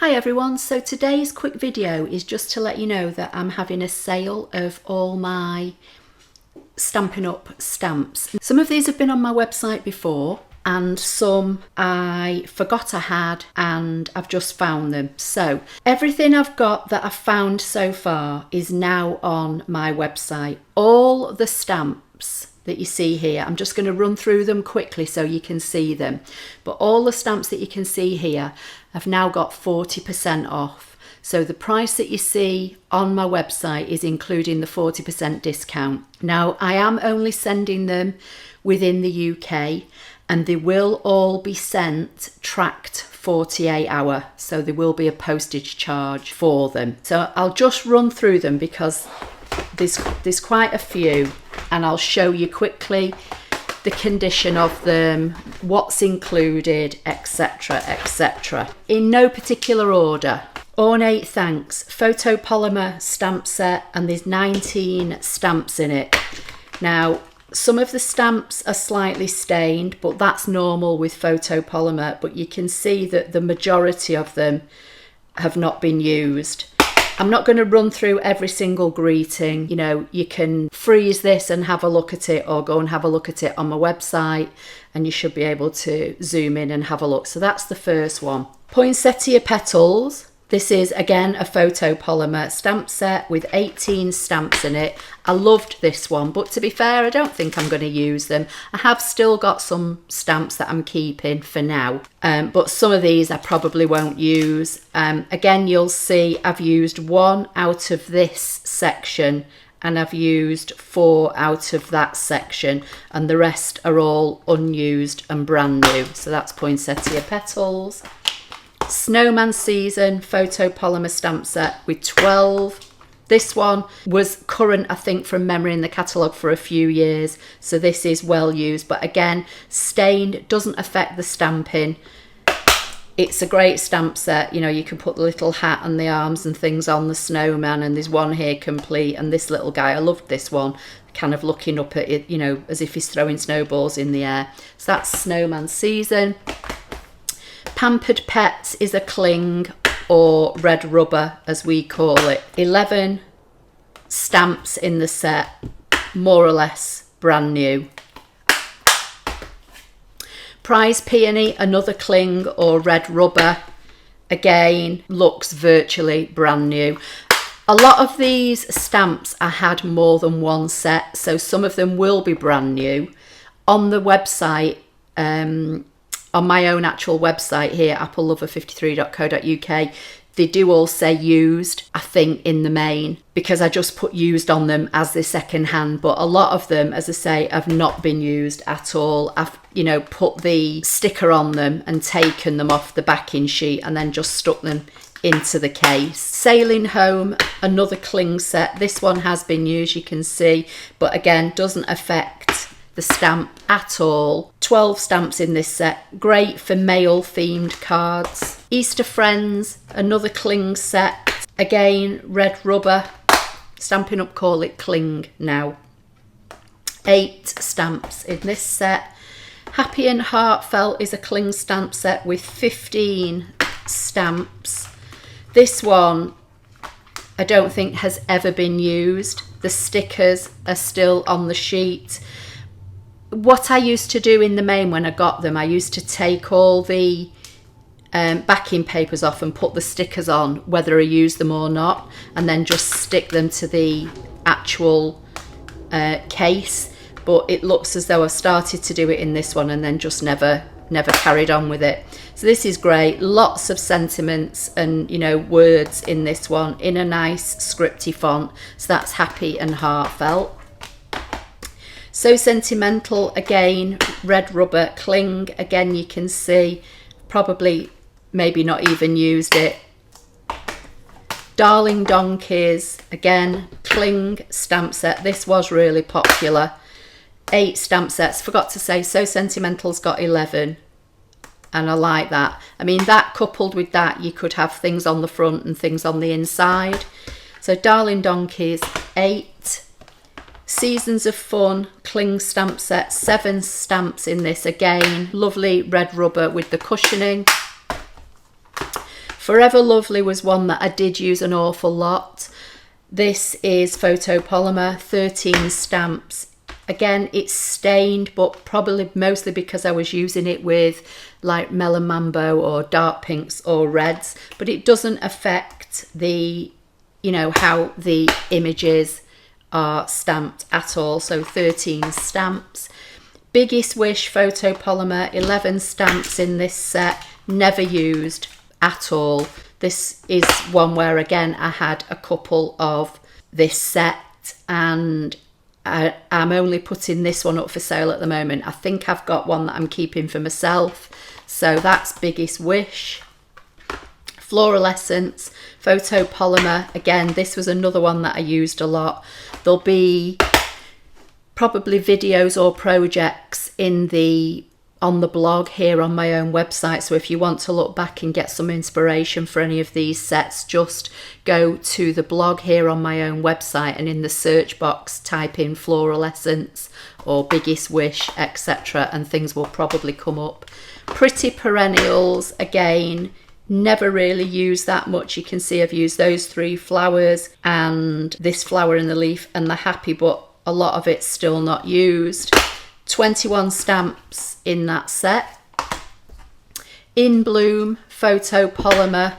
Hi everyone, so today's quick video is just to let you know that I'm having a sale of all my Stampin' Up stamps. Some of these have been on my website before and some I forgot I had and I've just found them. So everything I've got that I've found so far is now on my website. All the stamps that you see here, I'm just going to run through them quickly so you can see them, but all the stamps that you can see here have now got 40% off. So the price that you see on my website is including the 40% discount. Now I am only sending them within the UK and they will all be sent tracked 48 hour, so there will be a postage charge for them. So I'll just run through them because there's quite a few, and I'll show you quickly the condition of them, what's included, etc, etc. In no particular order. Ornate Thanks photopolymer stamp set, and there's 19 stamps in it. Now some of the stamps are slightly stained, but that's normal with photopolymer, but you can see that the majority of them have not been used. I'm not going to run through every single greeting. You know, you can freeze this and have a look at it, or go and have a look at it on my website and you should be able to zoom in and have a look. So that's the first one. Poinsettia Petals. This is again a photopolymer stamp set with 18 stamps in it. I loved this one, but to be fair, I don't think I'm going to use them. I have still got some stamps that I'm keeping for now, but some of these I probably won't use. Again, you'll see I've used 1 out of this section and I've used 4 out of that section, and the rest are all unused and brand new. So that's Poinsettia Petals. Snowman Season photopolymer stamp set with 12. This one was current, I think, from memory in the catalogue for a few years, so this is well used, but again, stained, doesn't affect the stamping. It's a great stamp set. You know, you can put the little hat and the arms and things on the snowman, and there's one here complete, and this little guy, I loved this one, kind of looking up at it, you know, as if he's throwing snowballs in the air. So that's Snowman Season. Pampered Pets is a cling, or red rubber as we call it. 11 stamps in the set, more or less brand new. Prize Peony, another cling or red rubber, again looks virtually brand new. A lot of these stamps I had more than one set, so some of them will be brand new. On the website, on my own actual website here, applelover53.co.uk, they do all say used, I think, in the main, because I just put used on them as the second hand, but a lot of them, as I say, have not been used at all. I've, you know, put the sticker on them and taken them off the backing sheet and then just stuck them into the case. Sailing Home, another cling set. This one has been used, you can see, but again, doesn't affect the stamp at all. 12 stamps in this set, great for male themed cards. Easter Friends, another cling set, again red rubber. Stampin' Up call it cling now. 8 stamps in this set. Happy and Heartfelt is a cling stamp set with 15 stamps. This one I don't think has ever been used. The stickers are still on the sheet. What I used to do in the main when I got them, I used to take all the backing papers off and put the stickers on, whether I use them or not, and then just stick them to the actual case. But it looks as though I've started to do it in this one and then just never carried on with it. So this is great. Lots of sentiments and, you know, words in this one in a nice scripty font. So that's Happy and Heartfelt. So Sentimental, again, red rubber cling. Again, you can see, probably maybe not even used it. Darling Donkeys, again, cling stamp set. This was really popular. 8 stamp sets. Forgot to say, So Sentimental's got 11. And I like that. I mean, that coupled with that, you could have things on the front and things on the inside. So Darling Donkeys, 8. Seasons of Fun cling stamp set, 7 stamps in this, again lovely red rubber with the cushioning. Forever Lovely was one that I did use an awful lot. This is photopolymer, 13 stamps. Again, it's stained, but probably mostly because I was using it with like melon mambo or dark pinks or reds, but it doesn't affect the, you know, how the images are stamped at all. So 13 stamps. Biggest Wish photopolymer, 11 stamps in this set, never used at all. This is one where again I had a couple of this set, and I'm only putting this one up for sale at the moment. I think I've got one that I'm keeping for myself. So that's Biggest Wish. Floral Essence photopolymer. Again, this was another one that I used a lot. There'll be probably videos or projects on the blog here on my own website. So if you want to look back and get some inspiration for any of these sets, just go to the blog here on my own website, and in the search box type in Floral Essence or Biggest Wish, etc., and things will probably come up. Pretty Perennials, again, never really used that much. You can see I've used those 3 flowers and this flower in the leaf and the happy, but a lot of it's still not used. 21 stamps in that set. In Bloom photopolymer.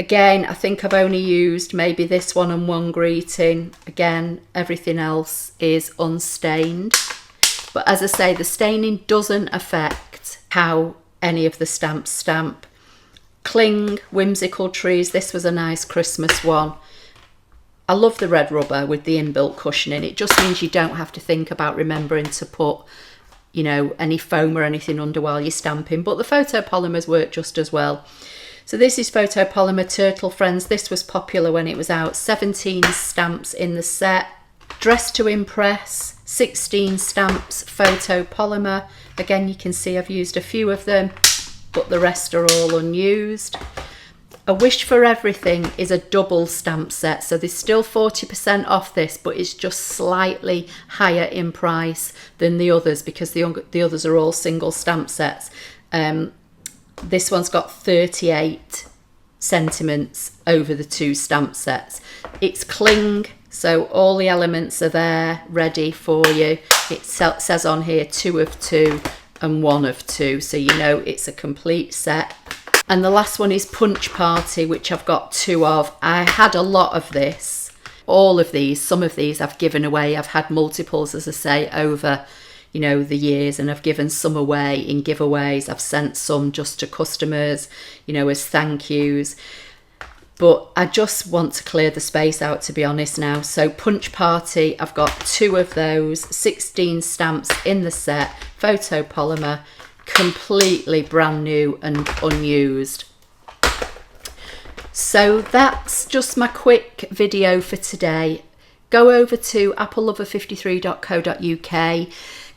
Again, I think I've only used maybe this one and one greeting. Again, everything else is unstained. But as I say, the staining doesn't affect how any of the stamps stamp. Cling Whimsical Trees. This was a nice Christmas one. I love the red rubber with the inbuilt cushioning. It just means you don't have to think about remembering to put, you know, any foam or anything under while you're stamping. But the photopolymers work just as well. So this is photopolymer Turtle Friends. This was popular when it was out. 17 stamps in the set. Dress to Impress, 16 stamps photopolymer. Again, you can see I've used a few of them, but the rest are all unused. A Wish for Everything is a double stamp set, so there's still 40% off this, but it's just slightly higher in price than the others because the others are all single stamp sets. This one's got 38 sentiments over the 2 stamp sets. It's Cling, so all the elements are there ready for you. It says on here 2 of 2 and 1 of 2, so you know it's a complete set. And the last one is Punch Party, which I've got 2 of. I had a lot of this. All of these, some of these I've given away. I've had multiples, as I say, over, you know, the years, and I've given some away in giveaways. I've sent some just to customers, you know, as thank yous. But I just want to clear the space out, to be honest now. So Punch Party, I've got 2 of those, 16 stamps in the set, photopolymer, completely brand new and unused. So that's just my quick video for today. Go over to applelover53.co.uk,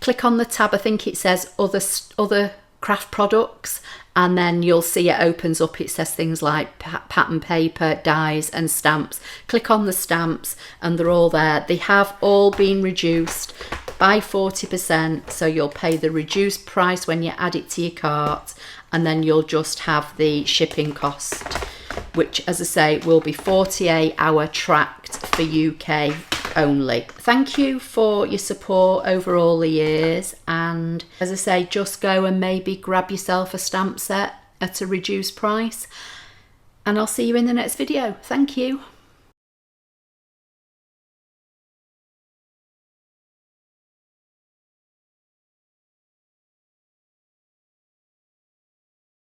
click on the tab, I think it says other craft products, and then you'll see it opens up. It says things like pattern paper, dies and stamps. Click on the stamps and they're all there. They have all been reduced by 40%, so you'll pay the reduced price when you add it to your cart, and then you'll just have the shipping cost, which, as I say, will be 48-hour tracked for UK only. Thank you for your support over all the years, and as I say, just go and maybe grab yourself a stamp set at a reduced price, and I'll see you in the next video. Thank you.